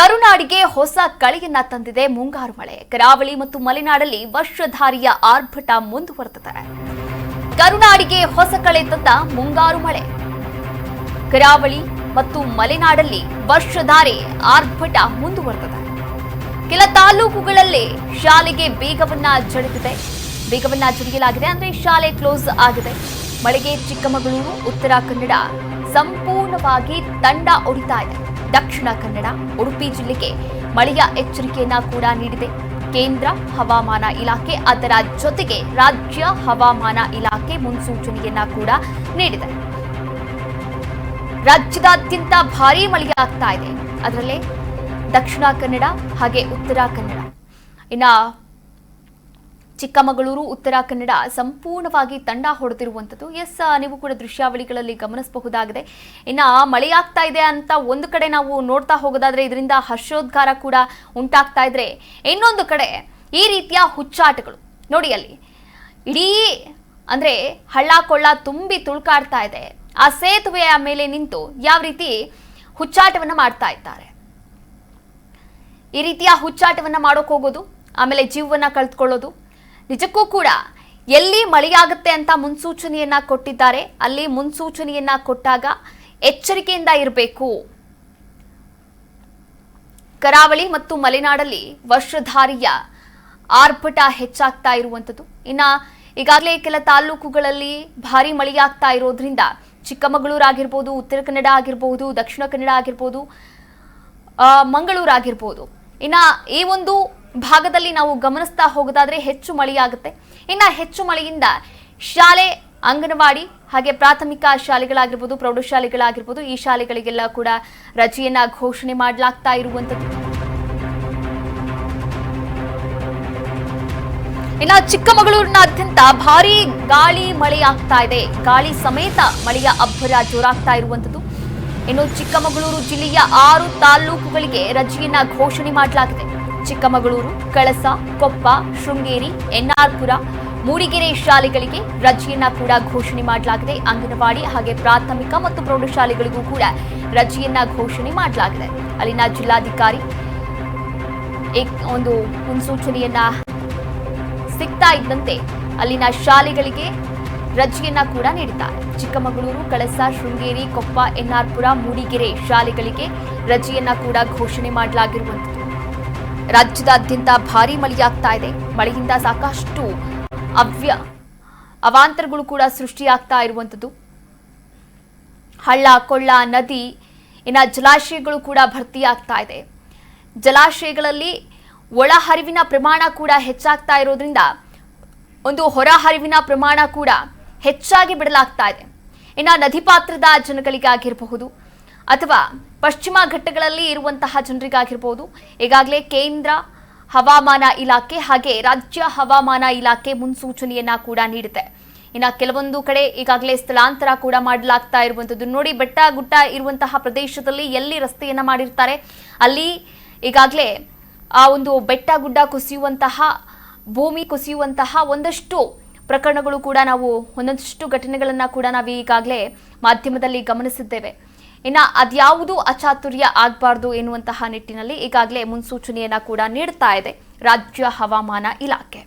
ಕರುನಾಡಿಗೆ ಹೊಸ ಕಳೆಯನ್ನ ತಂದಿದೆ ಮುಂಗಾರು ಮಳೆ. ಕರಾವಳಿ ಮತ್ತು ಮಲೆನಾಡಲ್ಲಿ ವರ್ಷಧಾರಿಯ ಆರ್ಭಟ ಮುಂದುವರೆದಿದೆ. ಕರುನಾಡಿಗೆ ಹೊಸ ಕಳೆ ತಂದ ಮುಂಗಾರು ಮಳೆ. ಕರಾವಳಿ ಮತ್ತು ಮಲೆನಾಡಲ್ಲಿ ವರ್ಷಧಾರೆ ಆರ್ಭಟ ಮುಂದುವರೆದಿದೆ. ಕೆಲ ತಾಲೂಕುಗಳಲ್ಲಿ ಶಾಲೆಗೆ ಬೇಗವನ್ನ ಜಡಿಯಲಾಗಿದೆ. ಅಂದ್ರೆ ಶಾಲೆ ಕ್ಲೋಸ್ ಆಗಿದೆ. ಮಳೆಗೆ ಚಿಕ್ಕಮಗಳೂರು, ಉತ್ತರ ಕನ್ನಡ ಸಂಪೂರ್ಣವಾಗಿ ತಂಡ ಒಡಿತಾ ಇದೆ. ದಕ್ಷಿಣ ಕನ್ನಡ, ಉಡುಪಿ ಜಿಲ್ಲೆಗೆ ಮಳೆಯ ಎಚ್ಚರಿಕೆಯನ್ನ ಕೂಡ ನೀಡಿದೆ ಕೇಂದ್ರ ಹವಾಮಾನ ಇಲಾಖೆ. ಅದರ ಜೊತೆಗೆ ರಾಜ್ಯ ಹವಾಮಾನ ಇಲಾಖೆ ಮುನ್ಸೂಚನೆಯನ್ನ ಕೂಡ ನೀಡಿದೆ. ರಾಜ್ಯದಾದ್ಯಂತ ಭಾರೀ ಮಳೆಯಾಗ್ತಾ ಇದೆ. ಅದರಲ್ಲೇ ದಕ್ಷಿಣ ಕನ್ನಡ ಹಾಗೆ ಉತ್ತರ ಕನ್ನಡ, ಇನ್ನ ಚಿಕ್ಕಮಗಳೂರು, ಉತ್ತರ ಕನ್ನಡ ಸಂಪೂರ್ಣವಾಗಿ ತಂಡ ಹೊಡೆದಿರುವಂಥದ್ದು. ನೀವು ಕೂಡ ದೃಶ್ಯಾವಳಿಗಳಲ್ಲಿ ಗಮನಿಸಬಹುದಾಗಿದೆ. ಇನ್ನ ಮಳೆಯಾಗ್ತಾ ಇದೆ ಅಂತ ಒಂದು ಕಡೆ ನಾವು ನೋಡ್ತಾ ಹೋಗೋದಾದ್ರೆ ಇದರಿಂದ ಹರ್ಷೋದ್ಗಾರ ಕೂಡ ಉಂಟಾಗ್ತಾ ಇದ್ರೆ, ಇನ್ನೊಂದು ಕಡೆ ಈ ರೀತಿಯ ಹುಚ್ಚಾಟಗಳು ನೋಡಿ. ಅಲ್ಲಿ ಇಡೀ ಅಂದ್ರೆ ಹಳ್ಳ ಕೊಳ್ಳ ತುಂಬಿ ತುಳ್ಕಾಡ್ತಾ ಇದೆ. ಆ ಸೇತುವೆಯ ಮೇಲೆ ನಿಂತು ಯಾವ ರೀತಿ ಹುಚ್ಚಾಟವನ್ನ ಮಾಡ್ತಾ ಇದ್ದಾರೆ. ಈ ರೀತಿಯ ಹುಚ್ಚಾಟವನ್ನ ಮಾಡೋಕೆ ಹೋಗೋದು, ಆಮೇಲೆ ಜೀವವನ್ನ ಕಳೆದುಕೊಳ್ಳೋದು. ನಿಜಕ್ಕೂ ಕೂಡ ಎಲ್ಲಿ ಮಳೆಯಾಗುತ್ತೆ ಅಂತ ಮುನ್ಸೂಚನೆಯನ್ನ ಕೊಟ್ಟಿದ್ದಾರೆ, ಅಲ್ಲಿ ಮುನ್ಸೂಚನೆಯನ್ನ ಕೊಟ್ಟಾಗ ಎಚ್ಚರಿಕೆಯಿಂದ ಇರಬೇಕು. ಕರಾವಳಿ ಮತ್ತು ಮಲೆನಾಡಲ್ಲಿ ವರ್ಷಧಾರಿಯ ಆರ್ಭಟ ಹೆಚ್ಚಾಗ್ತಾ ಇರುವಂಥದ್ದು. ಈಗಾಗಲೇ ಕೆಲ ತಾಲೂಕುಗಳಲ್ಲಿ ಭಾರಿ ಮಳೆಯಾಗ್ತಾ ಇರೋದ್ರಿಂದ ಚಿಕ್ಕಮಗಳೂರು ಆಗಿರ್ಬೋದು, ಉತ್ತರ ಕನ್ನಡ ಆಗಿರ್ಬೋದು, ದಕ್ಷಿಣ ಕನ್ನಡ ಆಗಿರ್ಬೋದು, ಮಂಗಳೂರು ಆಗಿರ್ಬೋದು, ಈ ಒಂದು ಭಾಗದಲ್ಲಿ ನಾವು ಗಮನಿಸ್ತಾ ಹೋಗೋದಾದ್ರೆ ಹೆಚ್ಚು ಮಳೆಯಾಗುತ್ತೆ. ಹೆಚ್ಚು ಮಳೆಯಿಂದ ಶಾಲೆ, ಅಂಗನವಾಡಿ ಹಾಗೆ ಪ್ರಾಥಮಿಕ ಶಾಲೆಗಳಾಗಿರ್ಬೋದು, ಪ್ರೌಢಶಾಲೆಗಳಾಗಿರ್ಬೋದು, ಈ ಶಾಲೆಗಳಿಗೆಲ್ಲ ಕೂಡ ರಜೆಯನ್ನ ಘೋಷಣೆ ಮಾಡಲಾಗ್ತಾ ಇರುವಂಥದ್ದು. ಚಿಕ್ಕಮಗಳೂರಿನಾದ್ಯಂತ ಭಾರೀ ಗಾಳಿ ಮಳೆಯಾಗ್ತಾ ಇದೆ. ಗಾಳಿ ಸಮೇತ ಮಳೆಯ ಅಬ್ಬರ ಜೋರಾಗ್ತಾ ಇರುವಂಥದ್ದು. ಚಿಕ್ಕಮಗಳೂರು ಜಿಲ್ಲೆಯ 6 ತಾಲೂಕುಗಳಿಗೆ ರಜೆಯನ್ನ ಘೋಷಣೆ ಮಾಡಲಾಗಿದೆ. ಚಿಕ್ಕಮಗಳೂರು, ಕಳಸ, ಕೊಪ್ಪ, ಶೃಂಗೇರಿ, ಎನ್ಆರ್ಪುರ, ಮೂಡಿಗೆರೆ ಶಾಲೆಗಳಿಗೆ ರಜೆಯನ್ನ ಕೂಡ ಘೋಷಣೆ ಮಾಡಲಾಗಿದೆ. ಅಂಗನವಾಡಿ ಹಾಗೆ ಪ್ರಾಥಮಿಕ ಮತ್ತು ಪ್ರೌಢಶಾಲೆಗಳಿಗೂ ಕೂಡ ರಜೆಯನ್ನ ಘೋಷಣೆ ಮಾಡಲಾಗಿದೆ. ಅಲ್ಲಿನ ಜಿಲ್ಲಾಧಿಕಾರಿ ಒಂದು ಮುನ್ಸೂಚನೆಯನ್ನ ಸಿಗ್ತಾ ಇದ್ದಂತೆ ಅಲ್ಲಿನ ಶಾಲೆಗಳಿಗೆ ರಜೆಯನ್ನ ಕೂಡ ನೀಡಿದ್ದಾರೆ. ಚಿಕ್ಕಮಗಳೂರು, ಕಳಸ, ಶೃಂಗೇರಿ, ಕೊಪ್ಪ, ಎನ್ಆರ್ಪುರ, ಮೂಡಿಗೆರೆ ಶಾಲೆಗಳಿಗೆ ರಜೆಯನ್ನ ಕೂಡ ಘೋಷಣೆ ಮಾಡಲಾಗಿರುವಂಥದ್ದು. ರಾಜ್ಯದಾದ್ಯಂತ ಭಾರೀ ಮಳೆಯಾಗ್ತಾ ಇದೆ. ಮಳೆಯಿಂದ ಸಾಕಷ್ಟು ಅವಾಂತರಗಳು ಕೂಡ ಸೃಷ್ಟಿಯಾಗ್ತಾ ಇರುವಂಥದ್ದು. ಹಳ್ಳ ಕೊಳ್ಳ, ನದಿ, ಜಲಾಶಯಗಳು ಕೂಡ ಭರ್ತಿಯಾಗ್ತಾ ಇದೆ. ಜಲಾಶಯಗಳಲ್ಲಿ ಒಳಹರಿವಿನ ಪ್ರಮಾಣ ಕೂಡ ಹೆಚ್ಚಾಗ್ತಾ ಇರೋದ್ರಿಂದ ಒಂದು ಹೊರಹರಿವಿನ ಪ್ರಮಾಣ ಕೂಡ ಹೆಚ್ಚಾಗಿ ಬಿಡಲಾಗ್ತಾ ಇದೆ. ನದಿ ಪಾತ್ರದ ಜನಗಳಿಗಾಗಿರಬಹುದು ಅಥವಾ ಪಶ್ಚಿಮ ಘಟ್ಟಗಳಲ್ಲಿ ಇರುವಂತಹ ಜನರಿಗಾಗಿರಬಹುದು, ಈಗಾಗಲೇ ಕೇಂದ್ರ ಹವಾಮಾನ ಇಲಾಖೆ ಹಾಗೆ ರಾಜ್ಯ ಹವಾಮಾನ ಇಲಾಖೆ ಮುನ್ಸೂಚನೆಯನ್ನ ಕೂಡ ನೀಡಿದೆ. ಕೆಲವೊಂದು ಕಡೆ ಈಗಾಗಲೇ ಸ್ಥಳಾಂತರ ಕೂಡ ಮಾಡಲಾಗ್ತಾ ಇರುವಂಥದ್ದು. ನೋಡಿ, ಬೆಟ್ಟ ಗುಡ್ಡ ಇರುವಂತಹ ಪ್ರದೇಶದಲ್ಲಿ ಎಲ್ಲಿ ರಸ್ತೆಯನ್ನ ಮಾಡಿರ್ತಾರೆ ಅಲ್ಲಿ ಈಗಾಗಲೇ ಆ ಒಂದು ಬೆಟ್ಟ ಗುಡ್ಡ ಕುಸಿಯುವಂತಹ, ಭೂಮಿ ಕುಸಿಯುವಂತಹ ಒಂದಷ್ಟು ಪ್ರಕರಣಗಳು ಕೂಡ ಒಂದಷ್ಟು ಘಟನೆಗಳನ್ನ ಕೂಡ ನಾವು ಈಗಾಗಲೇ ಮಾಧ್ಯಮದಲ್ಲಿ ಗಮನಿಸಿದ್ದೇವೆ. ಅದ್ಯಾವುದು ಅಚಾತುರ್ಯ ಆಗಬಾರ್ದು ಎನ್ನುವಂತಹ ನಿಟ್ಟಿನಲ್ಲಿ ಈಗಾಗಲೇ ಮುನ್ಸೂಚನೆಯನ್ನ ಕೂಡ ನೀಡ್ತಾ ಇದೆ ರಾಜ್ಯ ಹವಾಮಾನ ಇಲಾಖೆ.